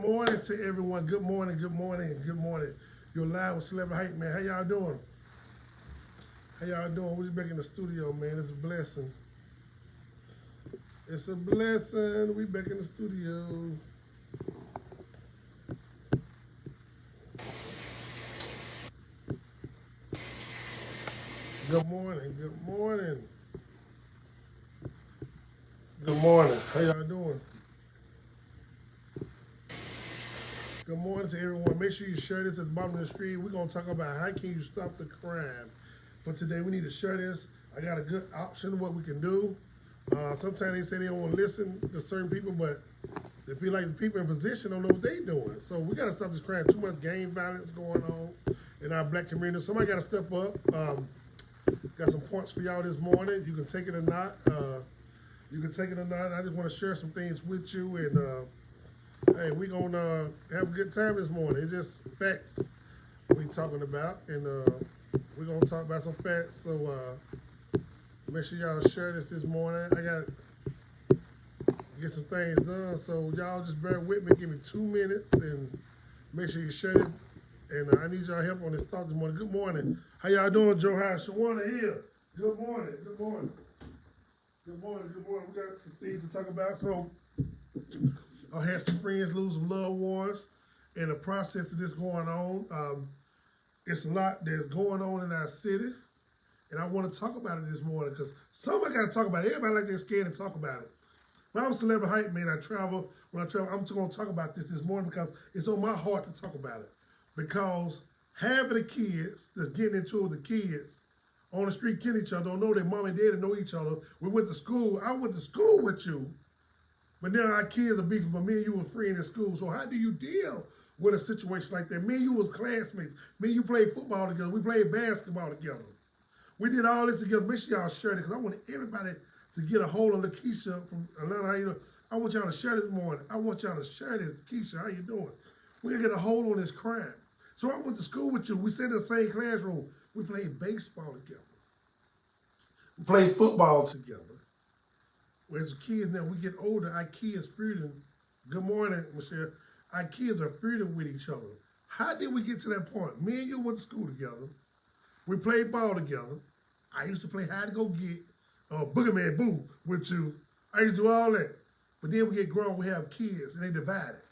morning to everyone. Good morning, good morning, good morning. You're live with Celebrity Hype, man. How y'all doing? How y'all doing? We're back in the studio, man. It's a blessing. It's a blessing. We back in the studio. Good morning, good morning. Good morning. How y'all doing? Good morning to everyone. Make sure you share this at the bottom of the screen. We're going to talk about how can you stop the crime. For today, we need to share this. I got a good option of what we can do. Sometimes they say they don't want to listen to certain people, but they feel like the people in position don't know what they doing. So we got to stop this crime. Too much gang violence going on in our black community. Somebody got to step up. Got some points for y'all this morning. You can take it or not. You can take it or not. I just want to share some things with you. And hey, we going to have a good time this morning. It's just facts we talking about. And we're going to talk about some facts. So make sure y'all share this morning. I got to get some things done. So y'all just bear with me. Give me 2 minutes and make sure you share this. And I need y'all help on this thought this morning. Good morning. How y'all doing, Joe House? Shawana here. Good morning. Good morning. Good morning. Good morning. We got some things to talk about. So I had some friends lose some loved ones. In the process of this going on, it's a lot that's going on in our city. And I want to talk about it this morning because somebody got to talk about it. Everybody like they're scared to talk about it. But I'm a celebrity hype man. I travel. When I travel, I'm just going to talk about this morning because it's on my heart to talk about it. Because half of the kids that's getting into it with the kids on the street killing each other don't know their mom and dad know each other. We went to school. I went to school with you. But now our kids are beefing, but me and you were friends in school. So how do you deal with a situation like that? Me and you was classmates. Me and you played football together. We played basketball together. We did all this together. Make sure y'all share it because I want everybody to get a hold of Lakeisha from Atlanta. How you doing? I want y'all to share this morning. I want y'all to share this. Keisha, how you doing? We gotta get a hold on this crime. So I went to school with you. We sat in the same classroom. We played baseball together. We played football together. As kids now, we get older, our kids freedom. Good morning, Michelle. Our kids are freedom with each other. How did we get to that point? Me and you went to school together. We played ball together. I used to play hide to go get Boogeyman Boo with you. I used to do all that. But then we get grown, we have kids, and they divided.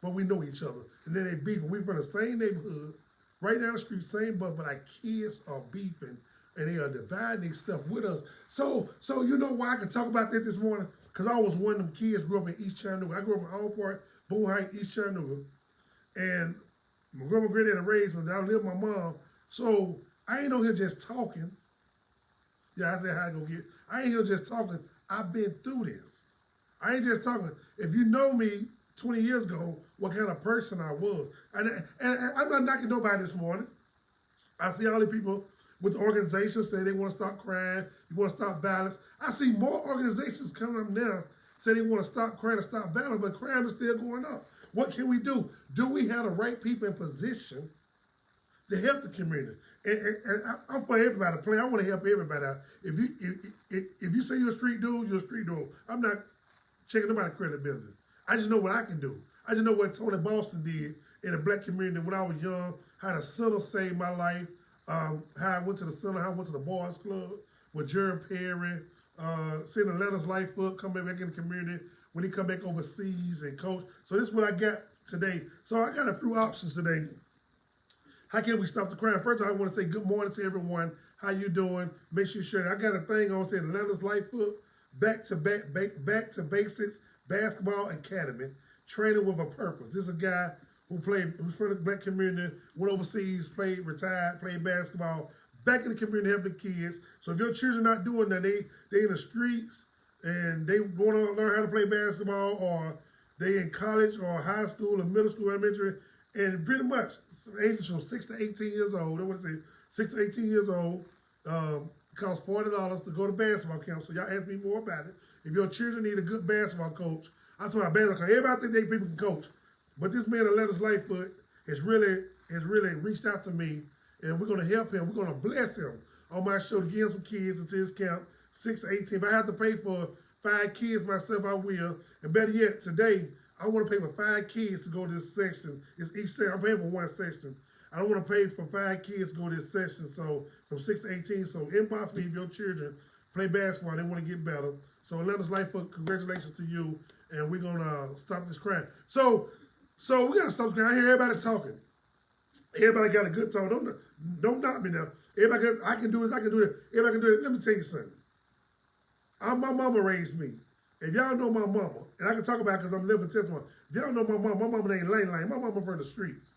But we know each other. And then they beefing. We from the same neighborhood, right down the street, same bus, but our kids are beefing and they are dividing themselves with us. So you know why I can talk about that this morning? Because I was one of them kids grew up in East Chattanooga. I grew up in Home Park, Boone Heights, East Chattanooga. And my grandma and granddad raised me. I lived with my mom. So I ain't on here just talking. Yeah, I said how to go get. I ain't here just talking. I've been through this. I ain't just talking. If you know me 20 years ago, what kind of person I was. And I'm not knocking nobody this morning. I see all the people with the organizations say they want to stop crime, you want to stop violence. I see more organizations coming up now say they want to stop crime and stop violence, but crime is still going up. What can we do? Do we have the right people in position to help the community? And I'm for everybody to play. I want to help everybody out. If you say you're a street dude, you're a street dude. I'm not checking nobody's credibility. I just know what I can do. I just know what Tony Boston did in the black community when I was young, how the center saved my life, how I went to the center, how I went to the boys club with Jared Perry, seeing Atlanta's life book coming back in the community when he come back overseas and coach. So this is what I got today. So I got a few options today. How can we stop the crime? First of all, I want to say good morning to everyone. How you doing? Make sure you share it. I got a thing on saying Atlanta's life book, back to basics, basketball academy, training with a purpose. This is a guy who's from the black community, went overseas, retired, played basketball, back in the community helping kids. So if your children not doing that, they in the streets and they want to learn how to play basketball, or they in college or high school or middle school, elementary, and pretty much ages from 6 to 18 years old. I want to say 6 to 18 years old. Costs $40 to go to basketball camp. So y'all ask me more about it. If your children need a good basketball coach, I'm talking about basketball coach. Everybody think they people can coach, but this man that let us Lightfoot has really reached out to me, and we're gonna help him. We're gonna bless him on my show to give him some kids into his camp, 6 to 18. If I have to pay for 5 kids myself, I will. And better yet, today I want to pay for 5 kids to go to this section. It's each section. I'm paying for one section. I don't want to pay for 5 kids to go to this section. So from 6 to 18. So inbox me if your children play basketball. They want to get better. So Atlanta's Life, congratulations to you. And we're gonna stop this crime. So we gotta stop this crime. I hear everybody talking. Everybody got a good talk. Don't knock me now. Everybody I can do this. I can do it. Everybody can do it. Let me tell you something. My mama raised me. If y'all know my mama, and I can talk about it because I'm living testimony. If y'all know my mama ain't Lane. My mama from the streets.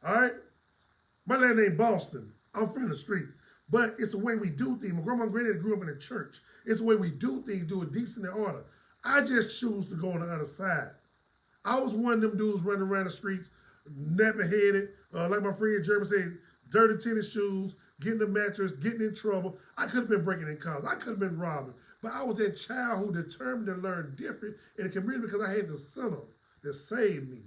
All right? My land ain't Boston. I'm from the streets. But it's the way we do things. My grandma and granddaddy grew up in the church. It's the way we do things, do it decent and order. I just choose to go on the other side. I was one of them dudes running around the streets, nappy-headed, like my friend Jeremy said, dirty tennis shoes, getting the mattress, getting in trouble. I could have been breaking in cars. I could have been robbing. But I was that child who determined to learn different in the community because I had the center that saved me.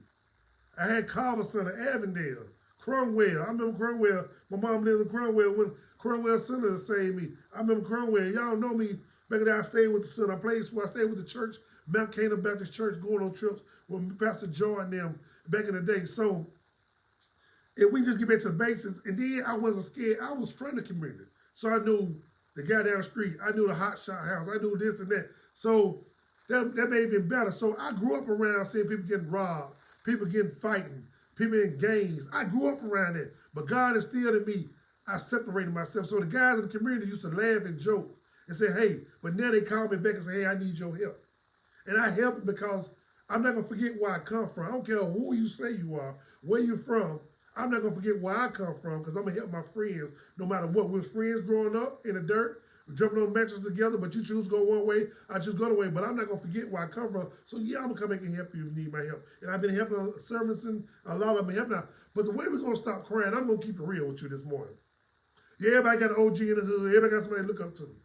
I had Carver Center, Avondale, Cromwell. I remember Cromwell. My mom lived in Cromwell when Cromwell Center saved me. I remember Cromwell. Y'all know me. Back then I stayed with the center. I played sports. I stayed with the church, Mount Canaan Baptist Church, going on trips with Pastor Joy and them back in the day. So if we just get back to the basics, and then I wasn't scared. I was from the community. So I knew the guy down the street. I knew the hot shot house. I knew this and that. So that made it even better. So I grew up around seeing people getting robbed, people getting fighting, people in gangs. I grew up around that. But God instilled in me, I separated myself. So the guys in the community used to laugh and joke and say, hey, but now they call me back and say, hey, I need your help. And I help them because I'm not going to forget where I come from. I don't care who you say you are, where you're from. I'm not going to forget where I come from because I'm going to help my friends no matter what. We're friends growing up in the dirt, jumping on benches together, but you choose to go one way, I choose to go the way. But I'm not going to forget where I come from. So, yeah, I'm going to come back and help you if you need my help. And I've been helping servants and a lot of them help now. But the way we're going to stop crying, I'm going to keep it real with you this morning. Yeah, everybody got an OG in the hood. Everybody got somebody to look up to.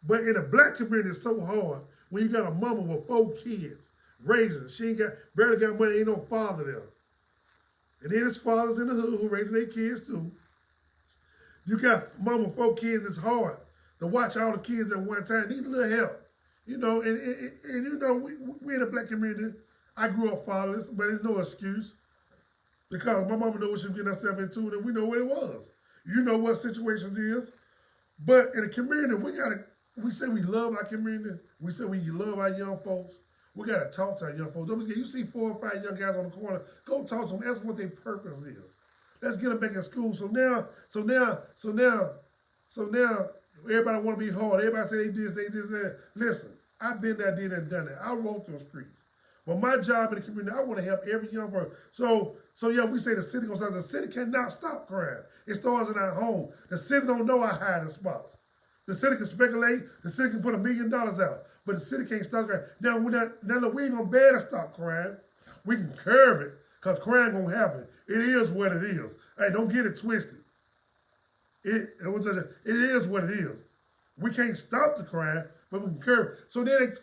But in the black community, it's so hard when you got a mama with 4 kids raising. She ain't barely got money, ain't no father there. And then there's fathers in the hood who raising their kids too. You got mama with 4 kids, it's hard to watch all the kids at one time. Need a little help. You know, and you know, we in the black community, I grew up fatherless, but there's no excuse. Because my mama knew what she was getting herself into, and we know what it was. You know what situations is. But in the community, we say we love our community. We say we love our young folks. We got to talk to our young folks. Don't forget, you see 4 or 5 young guys on the corner, go talk to them, ask what their purpose is. Let's get them back in school. So now, everybody want to be hard. Everybody say they this, that. Listen, I've been there, did that, and done that. I rode those streets. But my job in the community, I want to help every young person. So yeah, we say the city gonna stop. The city cannot stop crime. It starts in our home. The city don't know our hiding spots. The city can speculate. The city can put $1 million out, but the city can't stop crime. Now that we ain't gonna bear to stop crime. We can curb it, cause crime gonna happen. It is what it is. Hey, don't get it twisted. It is what it is. We can't stop the crime, but we can curb it. So then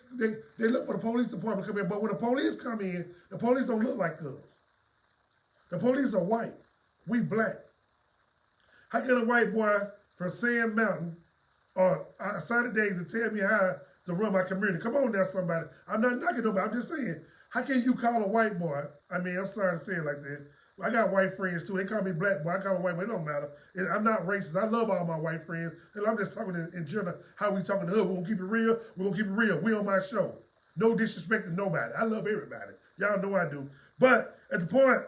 they look for the police department to come in, but when the police come in, the police don't look like us. The police are white. We black. How can a white boy from Sand Mountain or outside of days to tell me how to run my community? Come on now, somebody. I'm not knocking nobody. I'm just saying, how can you call a white boy? I mean, I'm sorry to say it like that. I got white friends too. They call me black boy. I call them white boy. It don't matter. I'm not racist. I love all my white friends. And I'm just talking in general how we talking to hood. We're going to keep it real. We're going to keep it real. We on my show. No disrespect to nobody. I love everybody. Y'all know I do. But at the point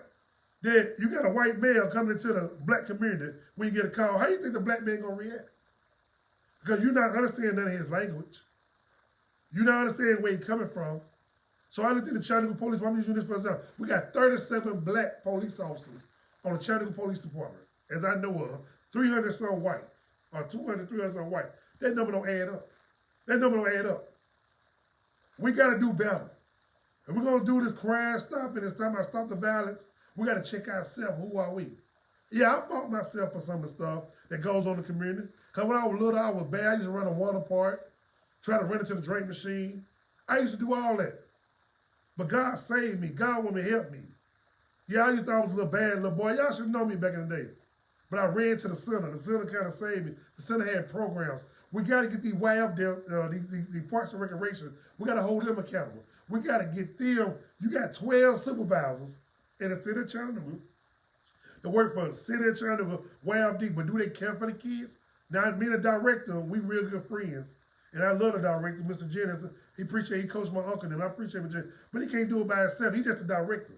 that you got a white male coming into the black community when you get a call, how do you think the black man going to react? Because you're not understanding none of his language. You're not understanding where he's coming from. So I looked at the Chattanooga Police. I'm using this for example. We got 37 black police officers on the Chattanooga Police Department, as I know of. 300 some whites, or 200, 300 some whites. That number don't add up. That number don't add up. We got to do better. If we're going to do this crime stopping, it's time I stop the violence, we got to check ourselves. Who are we? Yeah, I fought myself for some of the stuff that goes on in the community. Because when I was little, I was bad. I used to run a water park, try to run into the drink machine. I used to do all that. But God saved me. God wanted to help me. Yeah, I used to thought I was a little bad little boy. Y'all should know me back in the day. But I ran to the center. The center kind of saved me. The center had programs. We got to get these WAF, the Parks and Recreation. We got to hold them accountable. We got to get them. You got 12 supervisors in the city of Chattanooga that work for the city of Chattanooga, way out deep, but do they care for the kids? Now, me and the director, we real good friends. And I love the director, Mr. Jennings. He coached my uncle, and I appreciate him, but he can't do it by himself. He's just a director.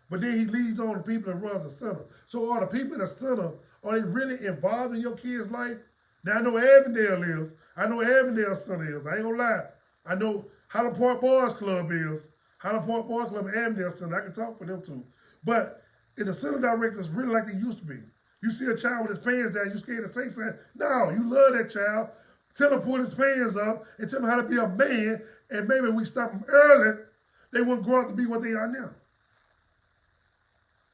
But then he leads on the people that runs the center. So are the people in the center, are they really involved in your kid's life? Now, I know Avondale is. I know Avondale's son is. I ain't gonna lie. I know Highland Park Boys Club is. Highland Park Boys Club and Avondale's son. I can talk for them too. But if the center directors really like they used to be, you see a child with his pants down, you scared to say something. No, you love that child. Tell him to put his pants up and tell him how to be a man, and maybe we stop them early, they won't grow up to be what they are now.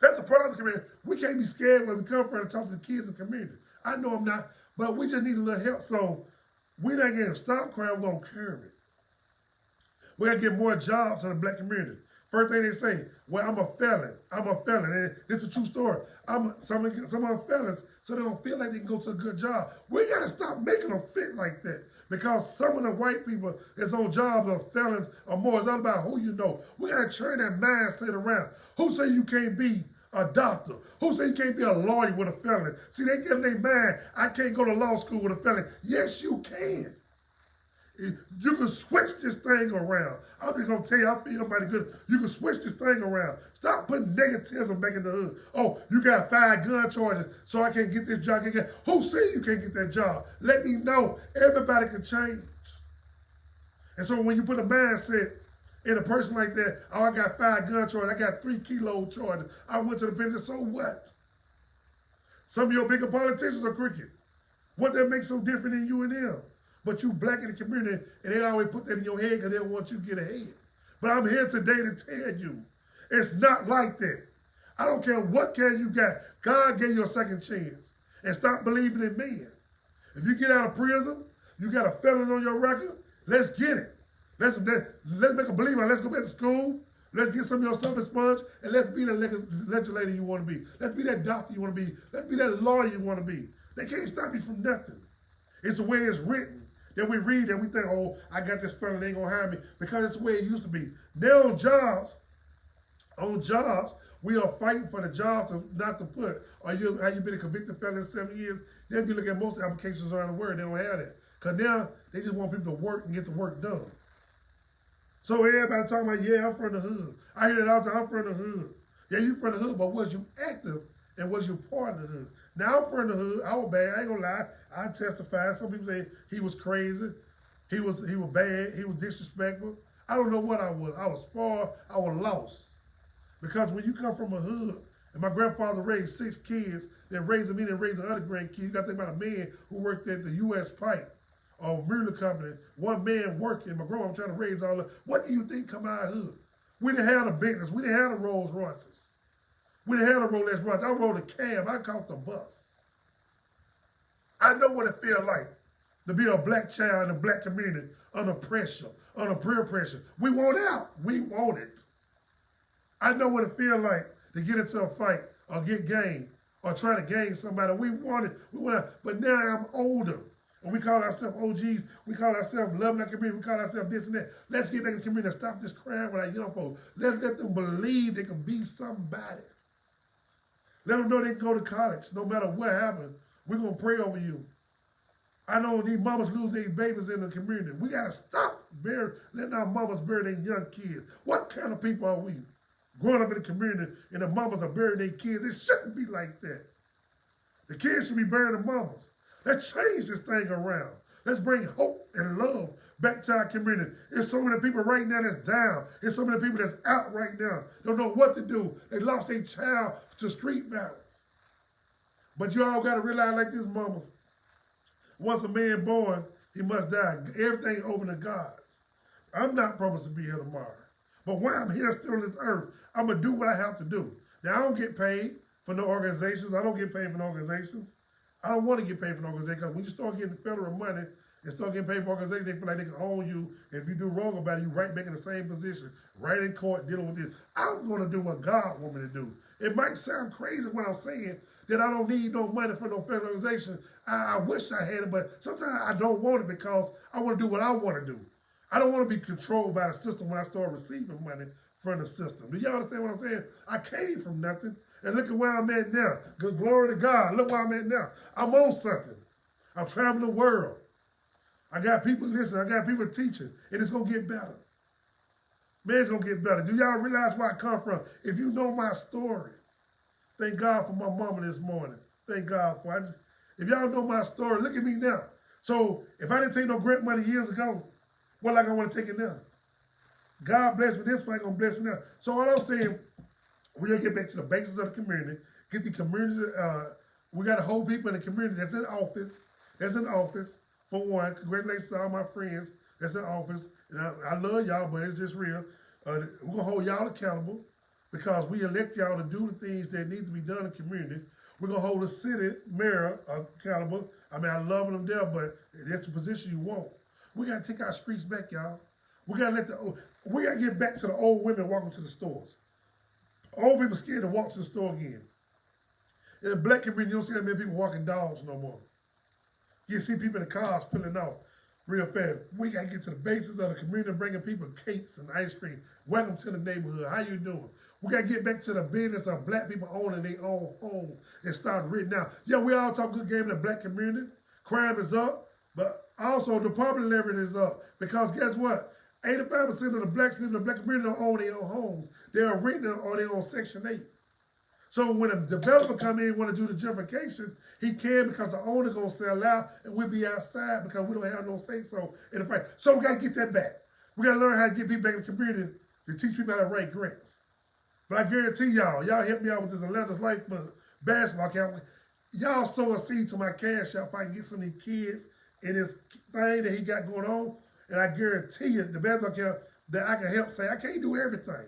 That's the problem, community. We can't be scared when we come from and talk to the kids in the community. I know I'm not, but we just need a little help. So we're not getting stop crime, we're going to curb it. We got to get more jobs in the black community. First thing they say, well, I'm a felon. I'm a felon. And it's a true story. Some of them felons, so they don't feel like they can go to a good job. We got to stop making them fit like that. Because some of the white people that's on jobs are felons or more. It's all about who you know. We got to turn that mindset around. Who say you can't be a doctor? Who say you can't be a lawyer with a felon? See, they get in their mind, I can't go to law school with a felon. Yes, you can. You can switch this thing around. I'm just going to tell you, I feel mighty good. You can switch this thing around. Stop putting negativism back in the hood. Oh, you got 5 gun charges, so I can't get this job. Who said you can't get that job? Let me know. Everybody can change. And so when you put a mindset in a person like that, oh, I got 5 gun charges, I got 3 kilo charges, I went to the bench, so what? Some of your bigger politicians are crooked. What that makes so different than you and them? But you black in the community, and they always put that in your head because they don't want you to get ahead. But I'm here today to tell you, it's not like that. I don't care what kind you got. God gave you a second chance. And stop believing in men. If you get out of prison, you got a felony on your record, let's get it. Let's make a believer. Let's go back to school. Let's get some of your stuff expunged, and let's be the legislator you want to be. Let's be that doctor you want to be. Let's be that lawyer you want to be. They can't stop you from nothing. It's the way it's written. Then we read and we think, oh, I got this felon, they ain't gonna hire me, because it's the way it used to be. Now on jobs, we are fighting for the job not to put, have you been a convicted felon in 7 years? Then if you look at most applications around the world, they don't have that. Because now they just want people to work and get the work done. So everybody talking about, yeah, I'm from the hood. I hear it all the time, I'm from the hood. Yeah, you from the hood, but was you active and was you part of the hood? Now I'm from the hood, I was bad, I ain't gonna lie. I testified. Some people say he was crazy, he was bad, he was disrespectful. I don't know what I was. I was spoiled, I was lost. Because when you come from a hood, and my grandfather raised 6 kids, then raising me, then raising other grandkids, you gotta think about a man who worked at the U.S. Pipe or Mueller Company, one man working, my grandma trying to raise all that. What do you think come out of hood? We didn't have the Bentleys, we didn't have the Rolls Royces. We didn't have the Rolex Royce. I rode a cab, I caught the bus. I know what it feels like to be a black child in a black community under pressure, under peer pressure. We want out. We want it. I know what it feels like to get into a fight or get gained or try to gain somebody. We want it. We want it. But now I'm older. And we call ourselves OGs. We call ourselves loving our community. We call ourselves this and that. Let's get back in the community and stop this crime with our young folks. Let them believe they can be somebody. Let them know they can go to college no matter what happens. We're going to pray over you. I know these mamas lose their babies in the community. We got to stop letting our mamas bury their young kids. What kind of people are we? Growing up in the community and the mamas are burying their kids. It shouldn't be like that. The kids should be burying the mamas. Let's change this thing around. Let's bring hope and love back to our community. There's so many people right now that's down. There's so many people that's out right now. Don't know what to do. They lost their child to street violence. But you all got to realize like this, mamas. Once a man born, he must die. Everything over to God. I'm not promised to be here tomorrow. But while I'm here still on this earth, I'm going to do what I have to do. Now, I don't get paid for no organizations. I don't get paid for no organizations. I don't want to get paid for no organizations, because when you start getting federal money and start getting paid for organizations, they feel like they can own you. And if you do wrong about it, you right back in the same position, right in court dealing with this. I'm going to do what God wants me to do. It might sound crazy when I'm saying that I don't need no money for no federal organization. I wish I had it, but sometimes I don't want it because I want to do what I want to do. I don't want to be controlled by the system when I start receiving money from the system. Do y'all understand what I'm saying? I came from nothing, and look at where I'm at now. Good glory to God. Look where I'm at now. I'm on something. I'm traveling the world. I got people listening. I got people teaching, and it's going to get better. Man, it's going to get better. Do y'all realize where I come from? If you know my story, thank God for my mama this morning. Thank God for it. If y'all know my story, look at me now. So if I didn't take no grant money years ago, what like I want to take it now? God bless me this way, going to bless me now. So all I'm saying, we're going to get back to the basics of the community. Get the community, we got to hold people in the community that's in office. That's in office, for one. Congratulations to all my friends that's in office. And I love y'all, but it's just real. We're going to hold y'all accountable because we elect y'all to do the things that need to be done in the community. We're going to hold the city mayor accountable. I mean, I love them there, but that's the position you want. We got to take our streets back, y'all. We got to get back to the old women walking to the stores. Old people scared to walk to the store again. In the black community, you don't see that many people walking dogs no more. You see people in the cars pulling off real fast. We got to get to the basics of the community, bringing people cakes and ice cream. Welcome to the neighborhood. How you doing? We got to get back to the business of black people owning their own home and start written out. Yeah, we all talk good game in the black community. Crime is up, but also the poverty level is up. Because guess what? 85% of the blacks in the black community don't own their own homes. They are renting on their own Section 8. So when a developer come in and want to do the gentrification, he can because the owner going to sell out and we'll be outside because we don't have no say-so in the fight. So we got to get that back. We got to learn how to get people back in the community to teach people how to write grants. But I guarantee y'all help me out with this Atlanta's Life basketball account. Y'all sow a seed to my cash out if I can get some of these kids in this thing that he got going on. And I guarantee you, the basketball account that I can help say, I can't do everything.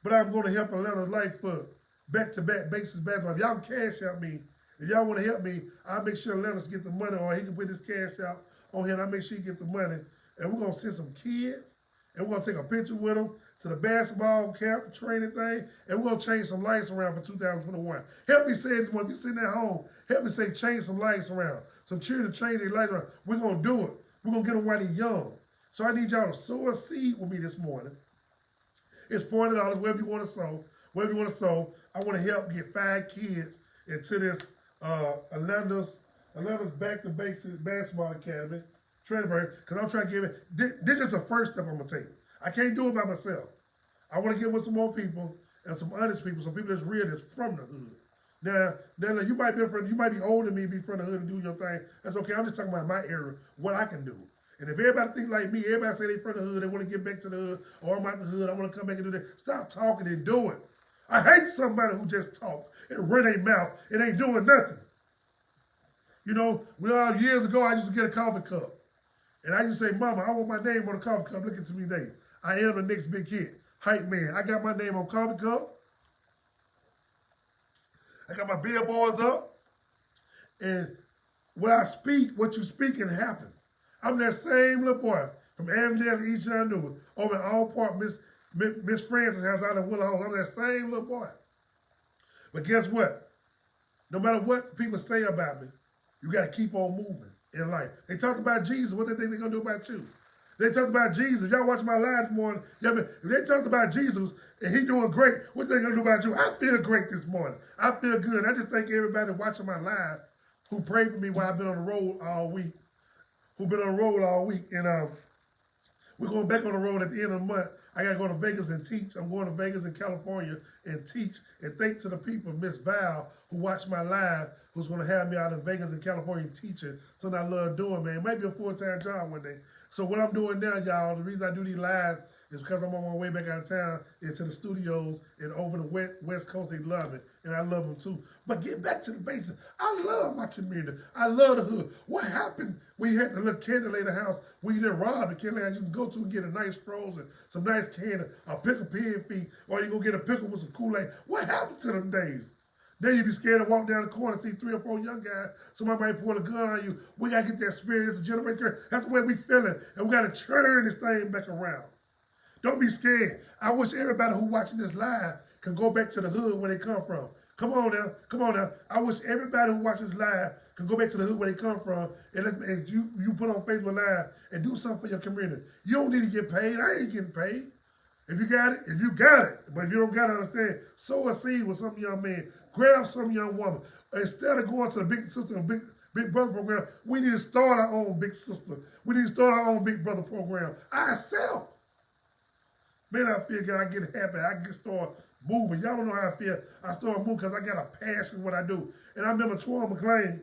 But I'm going to help Atlanta's Life for back-to-back basis basketball. If y'all can cash out me, if y'all want to help me, I'll make sure Atlanta's get the money, or he can put his cash out on him. I'll make sure he get the money. And we're going to send some kids, and we're going to take a picture with them to the basketball camp training thing, and we're going to change some lights around for 2021. Help me say this one. If you're sitting at home, help me say change some lights around. Some children change their lights around. We're going to do it. We're going to get them while they're young. So I need y'all to sow a seed with me this morning. It's $40, wherever you want to sow. Wherever you want to sow. I want to help get 5 kids into this Atlanta's Back to Basics Basketball Academy training program, because I'm trying to give it. This is the first step I'm going to take. I can't do it by myself. I want to get with some more people and some honest people, some people that's real, that's from the hood. Now you might be older than me, be from the hood and do your thing. That's okay. I'm just talking about my area, what I can do. And if everybody think like me, everybody say they from the hood, they want to get back to the hood, or I'm out the hood, I want to come back and do that. Stop talking and do it. I hate somebody who just talk and run their mouth and ain't doing nothing. You know, years ago, I used to get a coffee cup. And I used to say, Mama, I want my name on a coffee cup. Look at me today. I am the next big hit. Hype man. I got my name on coffee cup. I got my billboards up. And when I speak, what you speak can happen. I'm that same little boy from Avondale to East John Newell, over in All Park, Miss Francis house out in Willow House. I'm that same little boy. But guess what? No matter what people say about me, you got to keep on moving in life. They talked about Jesus. What they think they're going to do about you? They talked about Jesus. Y'all watch my live this morning. If they talked about Jesus and he doing great, what they going to do about you? I feel great this morning. I feel good. I just thank everybody watching my live who prayed for me while I've been on the road all week. And we're going back on the road at the end of the month. I got to go to Vegas and teach. I'm going to Vegas in California and teach. And thanks to the people, Miss Val, who watched my live, who's going to have me out in Vegas and California teaching. Something I love doing, man. It might be a full-time job one day. So what I'm doing now, y'all, the reason I do these lives is because I'm on my way back out of town into the studios and over the West Coast. They love it, and I love them too. But get back to the basics. I love my community. I love the hood. What happened when you had the little Candlelator house where you didn't rob the Candlelator? You can go to and get a nice frozen, some nice candy, a pickle pig feet, or you go get a pickle with some Kool-Aid. What happened to them days? Now you be scared to walk down the corner and see 3 or 4 young guys. Somebody might pull a gun on you. We got to get that spirit. It's a generation. That's the way we feeling. And we got to turn this thing back around. Don't be scared. I wish everybody who watching this live can go back to the hood where they come from. Come on now. Come on now. I wish everybody who watches live can go back to the hood where they come from, and you put on Facebook Live and do something for your community. You don't need to get paid. I ain't getting paid. If you got it, you got it. But if you don't got it, understand, sow a seed with some young man. Grab some young woman. Instead of going to the big sister and big brother program, we need to start our own big sister. We need to start our own big brother program. Ourselves. Man, I feel good. I get happy. I get start moving. Y'all don't know how I feel. I start moving because I got a passion for what I do. And I remember Twan McClain.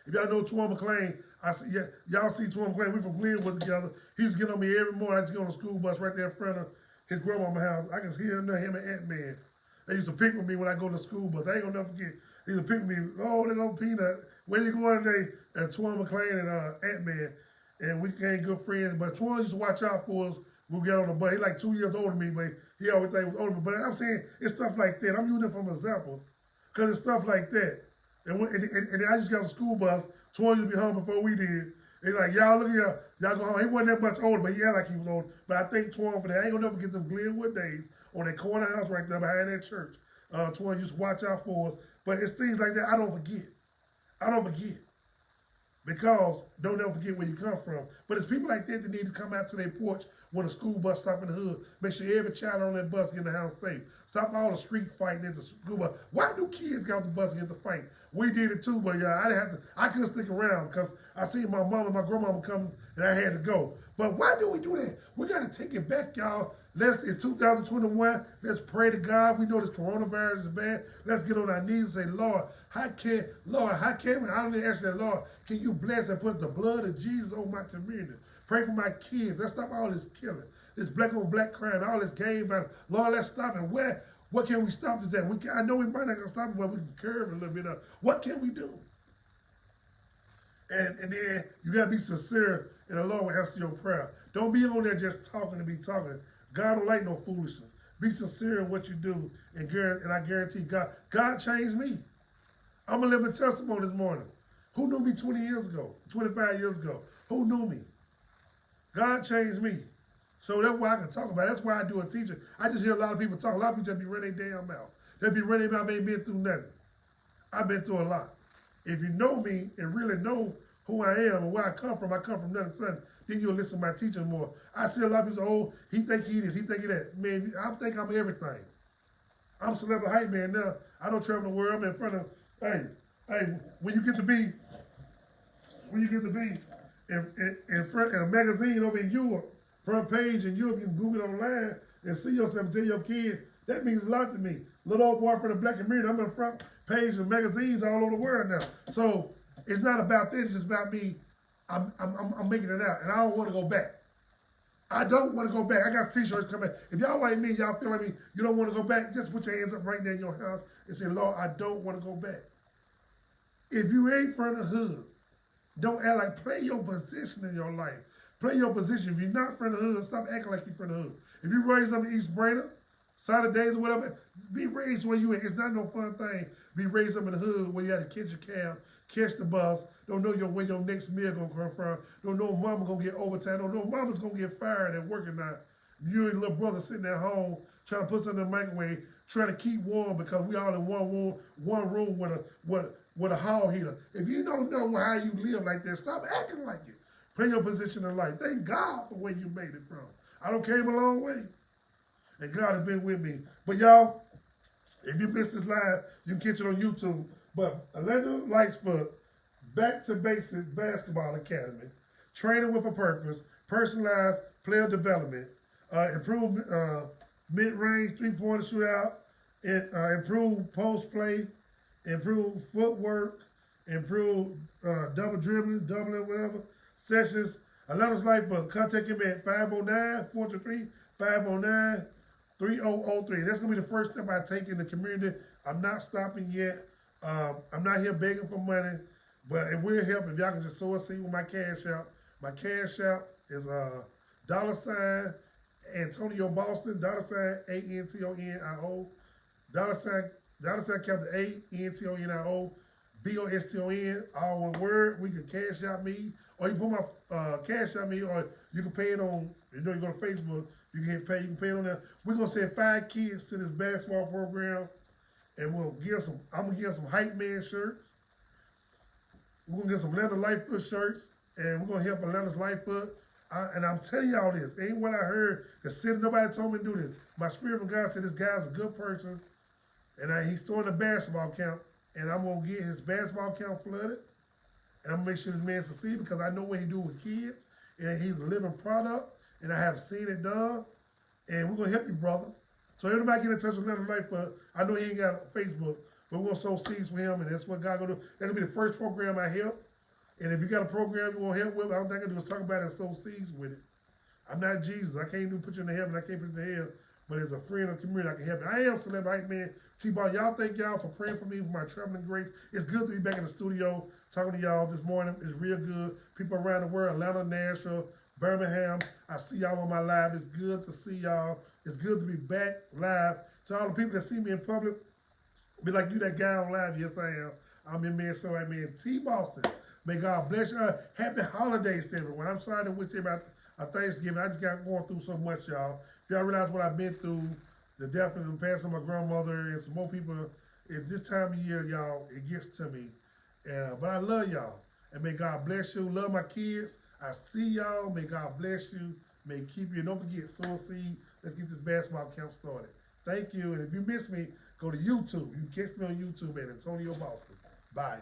If y'all know Twan McClain, y'all see Twan McClain. We from Glenwood together. He was getting on me every morning. I just get on the school bus right there in front of his grandmama's house. I can hear him and Ant-Man. They used to pick with me when I go to the school bus. I ain't gonna never forget. They used to pick me. Oh, they go Peanut. Where you going today? Twan McClain and Ant-Man. And we became good friends. But Twan used to watch out for us. We'll get on the bus. He's like 2 years older than me, but he always thought he was older than me. But I'm saying it's stuff like that. I'm using it for an example because it's stuff like that. And I just got on the school bus. Twan used to be home before we did. And like, y'all look here, y'all go home. He wasn't that much older, but he had like he was old. But I think Twan for that. I ain't gonna never get them Glenwood days on that corner house right there behind that church. Twan used to watch out for us. But it's things like that I don't forget. I don't forget. Because don't ever forget where you come from. But it's people like that that need to come out to their porch when the school bus stop in the hood. Make sure every child on that bus get in the house safe. Stop all the street fighting at the school bus. Why do kids get off the bus and get to fight? We did it too, but yeah, I couldn't stick around because I seen my mom and my grandmama come and I had to go. But why do we do that? We got to take it back, y'all. In 2021, let's pray to God. We know this coronavirus is bad. Let's get on our knees and say, Lord, how can we? I don't even ask that, Lord, can you bless and put the blood of Jesus over my community? Pray for my kids. Let's stop all this killing, this black on black crime, all this gang violence. Lord, let's stop it. What can we stop this at? I know we might not gonna stop it, but we can curve it a little bit up. What can we do? And then you gotta be sincere, and the Lord will answer your prayer. Don't be on there just talking to be talking. God don't like no foolishness. Be sincere in what you do, and I guarantee God changed me. I'm a living testimony this morning. Who knew me 20 years ago, 25 years ago? Who knew me? God changed me. So that's why I can talk about it. That's why I do a teaching. I just hear a lot of people talk. A lot of people just be running their damn mouth. They be running their mouth, ain't been through nothing. I've been through a lot. If you know me and really know who I am and where I come from nothing son, then you'll listen to my teaching more. I see a lot of people say, oh, he think he this, he think he that. Man, I think I'm everything. I'm a celebrity hype man now. I don't travel the world. I'm in front of, hey, when you get to be in front of a magazine over in Europe, front page in Europe, you can Google it online and see yourself and tell your kids, that means a lot to me. Little old boy from the black community, I'm in the front page of magazines all over the world now. So it's not about this, it's just about me. I'm making it out, and I don't want to go back. I don't want to go back. I got t-shirts coming. If y'all like me, y'all feel like me, you don't want to go back, just put your hands up right there in your house and say, Lord, I don't want to go back. If you ain't from the hood, don't act like, play your position in your life. Play your position. If you're not from the hood, stop acting like you're from the hood. If you raised up in East Brainerd, Saturdays or whatever, be raised where you at. It's not no fun thing. Be raised up in the hood where you had to catch your cab, catch the bus, don't know where your next meal gonna come from, don't know mama gonna get overtime, don't know mama's gonna get fired at work or not. You and your little brother sitting at home trying to put something in the microwave, trying to keep warm because we all in one room with a hall heater. If you don't know how you live like that, stop acting like it. Play your position in life. Thank God for where you made it from. I done came a long way. And God has been with me. But y'all, if you missed this live, you can catch it on YouTube. But Orlando Lightsfoot, Back to Basics Basketball Academy, training with a purpose, personalized player development, improved mid-range three-pointer shootout, improved post play, improved footwork, improved double dribbling, whatever, sessions. Orlando's Lightsfoot, contact him at 509-423-509-3003. That's going to be the first step I take in the community. I'm not stopping yet. I'm not here begging for money, but it will help if y'all can just sow a seed with my cash out. My cash out is $ Antonio Boston, $ ANTONIO, $ capital ANTONIO, BOSTON, all one word. We can cash out me, or you put my cash out me, or you can pay it on, you go to Facebook, you can pay it on there. We're going to send 5 kids to this basketball program. And I'm gonna give some hype man shirts. We're gonna get some Atlanta Lightfoot shirts, and we're gonna help Atlanta's Lightfoot. And I'm telling y'all this, ain't what I heard. The city, nobody told me to do this. My spirit from God said this guy's a good person, and he's throwing a basketball camp, and I'm gonna get his basketball camp flooded, and I'm gonna make sure this man succeeds because I know what he do with kids, and he's a living product, and I have seen it done, and we're gonna help you, brother. So everybody get in touch with Atlanta Lightfoot. I know he ain't got Facebook, but we're gonna sow seeds with him, and that's what God gonna do. That'll be the first program I help. And if you got a program you want help with, I don't think I can do is talk about it and sow seeds with it. I'm not Jesus. I can't do put you in the heaven. I can't put you in the hell. But as a friend of the community, I can help you. I am Celebrity Man T-Ball. Y'all thank y'all for praying for me for my traveling grace. It's good to be back in the studio talking to y'all this morning. It's real good. People around the world, Atlanta, Nashville, Birmingham. I see y'all on my live. It's good to see y'all. It's good to be back live. To all the people that see me in public, be like, you that guy on live. Yes, I am. I'm your man, Celebrity Man T-Boston. May God bless you. Happy holidays to everyone. I'm sorry to wish everybody a Thanksgiving. I just got going through so much, y'all. If y'all realize what I've been through, the death and the passing of my grandmother and some more people, at this time of year, y'all, it gets to me. But I love y'all. And may God bless you. Love my kids. I see y'all. May God bless you. May keep you. Don't forget, sow a seed. Let's get this basketball camp started. Thank you. And if you miss me, go to YouTube. You can catch me on YouTube at Antonio Boston. Bye.